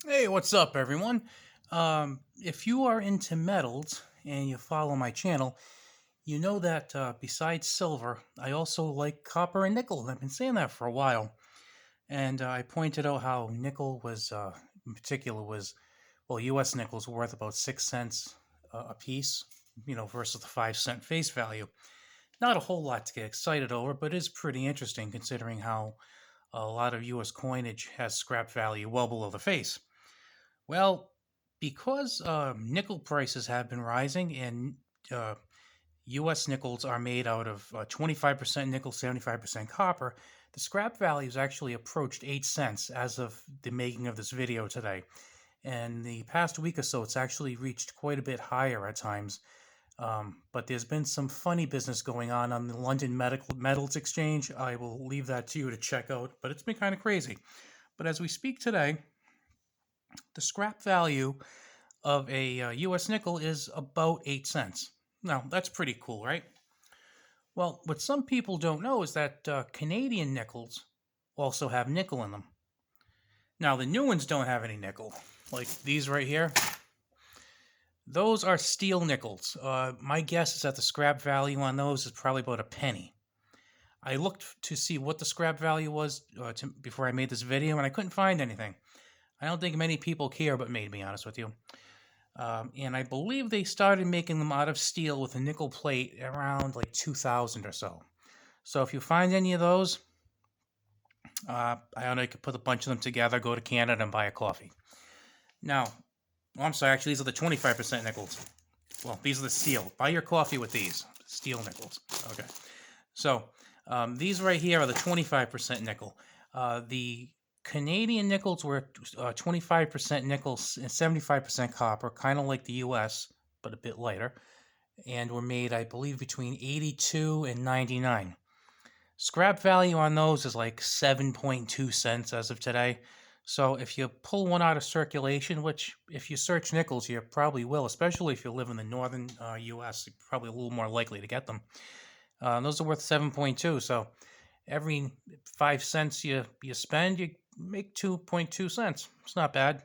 Hey, what's up, everyone? If you are into metals and you follow my channel, you know that besides silver, I also like copper and nickel. I've been saying that for a while, and I pointed out how nickel was, in particular, well, U.S. nickel's worth about 6 cents a piece, versus the 5 cent face value. Not a whole lot to get excited over, but it's pretty interesting considering how a lot of U.S. coinage has scrap value well below the face. Well, because nickel prices have been rising and uh, U.S. nickels are made out of 25% nickel, 75% copper, the scrap value has actually approached 8 cents as of the making of this video today. And the past week or so, it's actually reached quite a bit higher at times. But there's been some funny business going on the London Metals Exchange. I will leave that to you to check out, but it's been kind of crazy. But as we speak today, the scrap value of a US nickel is about 8 cents. Now, that's pretty cool, right? Well, what some people don't know is that Canadian nickels also have nickel in them. Now, the new ones don't have any nickel, like these right here. Those are steel nickels. My guess is that the scrap value on those is probably about a penny. I looked to see what the scrap value was before I made this video, and I couldn't find anything. I don't think many people care but me, to be honest with you. And I believe they started making them out of steel with a nickel plate around like 2000 or so. So if you find any of those, I don't know, you could put a bunch of them together, go to Canada and buy a coffee. Now, I'm sorry, actually, these are the 25% nickels. Well, these are the steel. Buy your coffee with these steel nickels. Okay. So these right here are the 25% nickel. The Canadian nickels were 25% nickel and 75% copper, kind of like the US, but a bit lighter, and were made, I believe, between 82 and 99. Scrap value on those is like 7.2 cents as of today. So if you pull one out of circulation, which if you search nickels, you probably will, especially if you live in the northern US, you're probably a little more likely to get them. Those are worth 7.2. So every 5 cents you spend, you make 2.2 cents. It's not bad.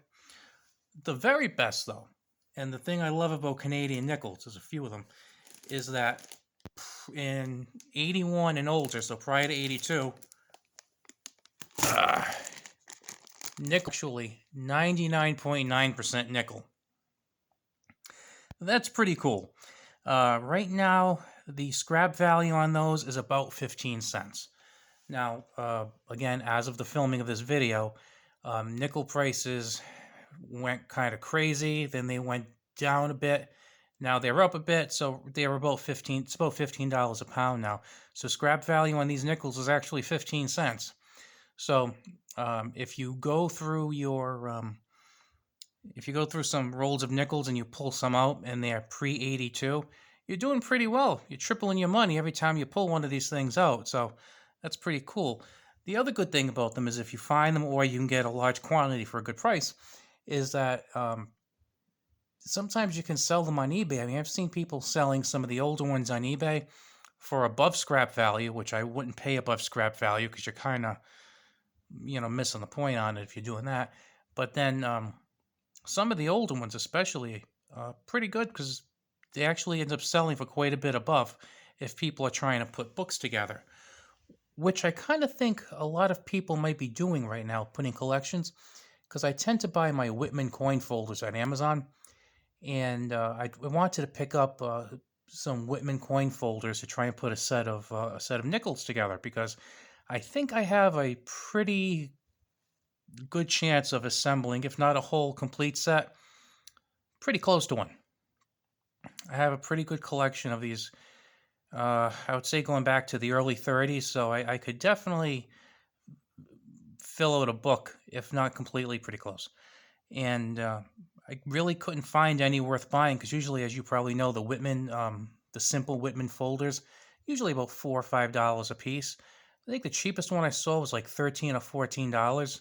The very best, though, and the thing I love about Canadian nickels, there's a few of them, is that in 81 and older, so prior to 82, uh, nickel actually 99.9% nickel. That's pretty cool. Right now, the scrap value on those is about 15 cents. Now, again, as of the filming of this video, nickel prices went kind of crazy. Then they went down a bit. Now they're up a bit, so they're about 15. It's about $15 a pound now. So scrap value on these nickels is actually 15 cents. So if you go through if you go through some rolls of nickels and you pull some out and they're pre-82, you're doing pretty well. You're tripling your money every time you pull one of these things out. So that's pretty cool. The other good thing about them is if you find them or you can get a large quantity for a good price, is that sometimes you can sell them on eBay. I mean, I've seen people selling some of the older ones on eBay for above scrap value, which I wouldn't pay above scrap value because you're kind of, missing the point on it if you're doing that. But then some of the older ones, especially, pretty good because they actually end up selling for quite a bit above if people are trying to put books together, which I kind of think a lot of people might be doing right now, putting collections, because I tend to buy my Whitman coin folders at Amazon, and I wanted to pick up some Whitman coin folders to try and put a set of nickels together because I think I have a pretty good chance of assembling, if not a whole complete set, pretty close to one. I have a pretty good collection of these. I would say going back to the early 30s, so I could definitely fill out a book, if not completely, pretty close. And I really couldn't find any worth buying because usually, as you probably know, the simple Whitman folders, usually about $4 or $5 a piece. I think the cheapest one I saw was like $13 or $14.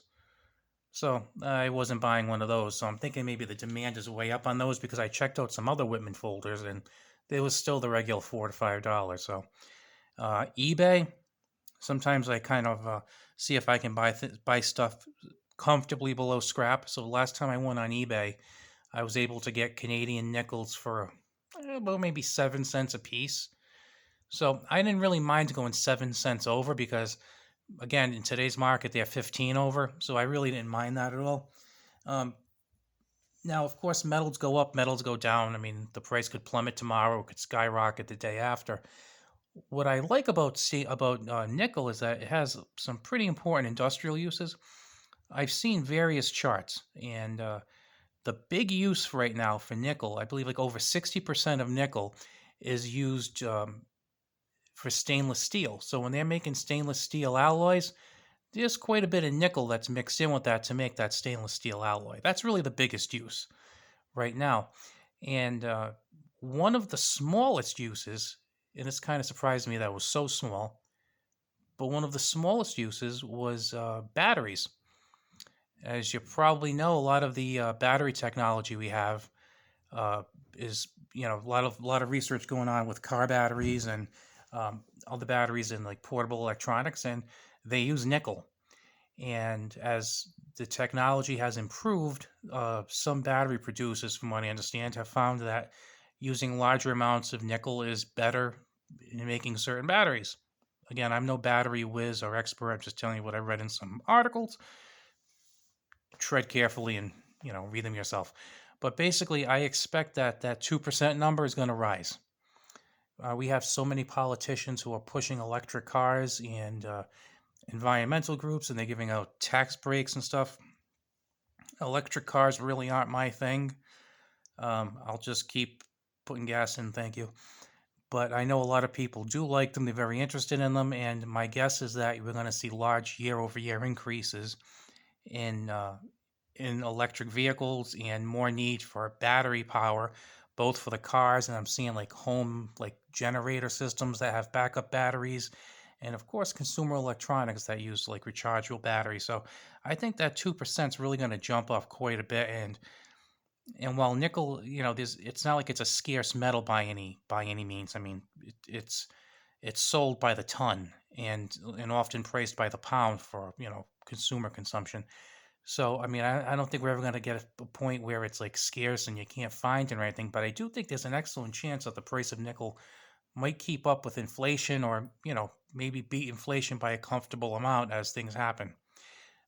So I wasn't buying one of those. So I'm thinking maybe the demand is way up on those because I checked out some other Whitman folders and they was still the regular $4 to $5. So eBay, sometimes I kind of see if I can buy stuff comfortably below scrap. So the last time I went on eBay, I was able to get Canadian nickels for about maybe 7 cents a piece. So I didn't really mind going 7 cents over because, again, in today's market, they're 15 over. So I really didn't mind that at all. Um, Now, of course, metals go up, metals go down. I mean, the price could plummet tomorrow, it could skyrocket the day after. What I like about nickel is that it has some pretty important industrial uses. I've seen various charts, and the big use right now for nickel, I believe, like over 60% of nickel is used for stainless steel. So when they're making stainless steel alloys, there's quite a bit of nickel that's mixed in with that to make that stainless steel alloy. That's really the biggest use right now. And one of the smallest uses, and it's kind of surprised me that it was so small, but one of the smallest uses was batteries. As you probably know, a lot of the battery technology we have uh, is, a lot of research going on with car batteries and all the batteries in like portable electronics, and they use nickel. And as the technology has improved, some battery producers, from what I understand, have found that using larger amounts of nickel is better in making certain batteries. Again, I'm no battery whiz or expert. I'm just telling you what I read in some articles. Tread carefully and read them yourself. But basically, I expect that that 2% number is going to rise. We have so many politicians who are pushing electric cars and environmental groups, and they're giving out tax breaks and stuff. Electric cars really aren't my thing. I'll just keep putting gas in, thank you. But I know a lot of people do like them. They're very interested in them, and my guess is that we're going to see large year-over-year increases in electric vehicles and more need for battery power, both for the cars, and I'm seeing like home like generator systems that have backup batteries, and of course consumer electronics that use like rechargeable batteries. So I think that 2% is really going to jump up quite a bit. And while nickel, there's it's not like it's a scarce metal by any means. I mean, it's sold by the ton and often priced by the pound for consumer consumption. So, I mean, I don't think we're ever going to get a point where it's like scarce and you can't find it or anything, but I do think there's an excellent chance that the price of nickel might keep up with inflation or, maybe beat inflation by a comfortable amount as things happen.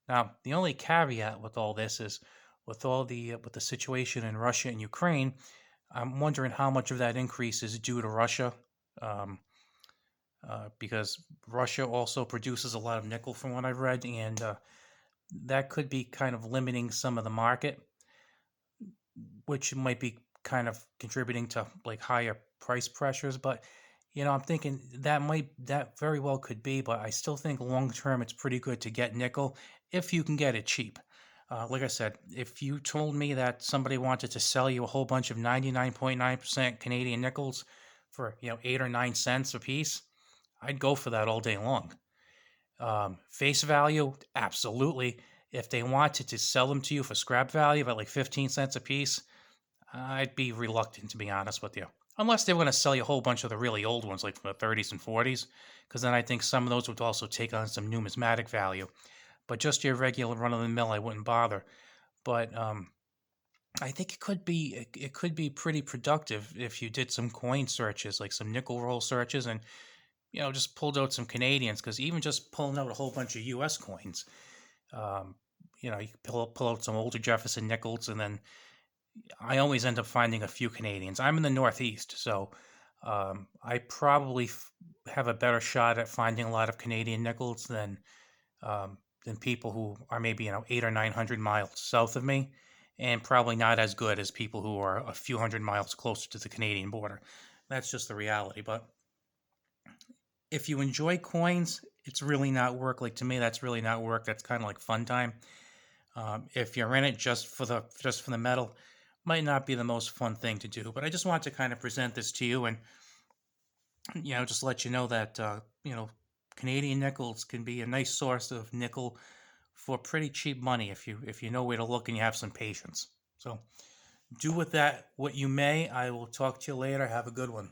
Now, the only caveat with all this is with the situation in Russia and Ukraine, I'm wondering how much of that increase is due to Russia. Um, because Russia also produces a lot of nickel, from what I've read, and that could be kind of limiting some of the market, which might be kind of contributing to like higher price pressures. But I'm thinking that very well could be, but I still think long term it's pretty good to get nickel if you can get it cheap. Like I said, if you told me that somebody wanted to sell you a whole bunch of 99.9% Canadian nickels for 8 or 9 cents a piece, I'd go for that all day long. Face value, absolutely. If they wanted to sell them to you for scrap value at like 15 cents a piece, I'd be reluctant, to be honest with you. Unless they were going to sell you a whole bunch of the really old ones, like from the 30s and 40s, because then I think some of those would also take on some numismatic value. But just your regular run of the mill, I wouldn't bother. But I think it could be pretty productive if you did some coin searches, like some nickel roll searches, and just pulled out some Canadians, because even just pulling out a whole bunch of U.S. coins, um, you can pull out some older Jefferson nickels, and then I always end up finding a few Canadians. I'm in the Northeast, so I probably have a better shot at finding a lot of Canadian nickels than people who are maybe 800 or 900 miles south of me, and probably not as good as people who are a few hundred miles closer to the Canadian border. That's just the reality. But if you enjoy coins, it's really not work. Like, to me, that's really not work. That's kind of like fun time. If you're in it just for the metal, might not be the most fun thing to do. But I just want to kind of present this to you, and just let you know that Canadian nickels can be a nice source of nickel for pretty cheap money if you know where to look and you have some patience. So do with that what you may. I will talk to you later. Have a good one.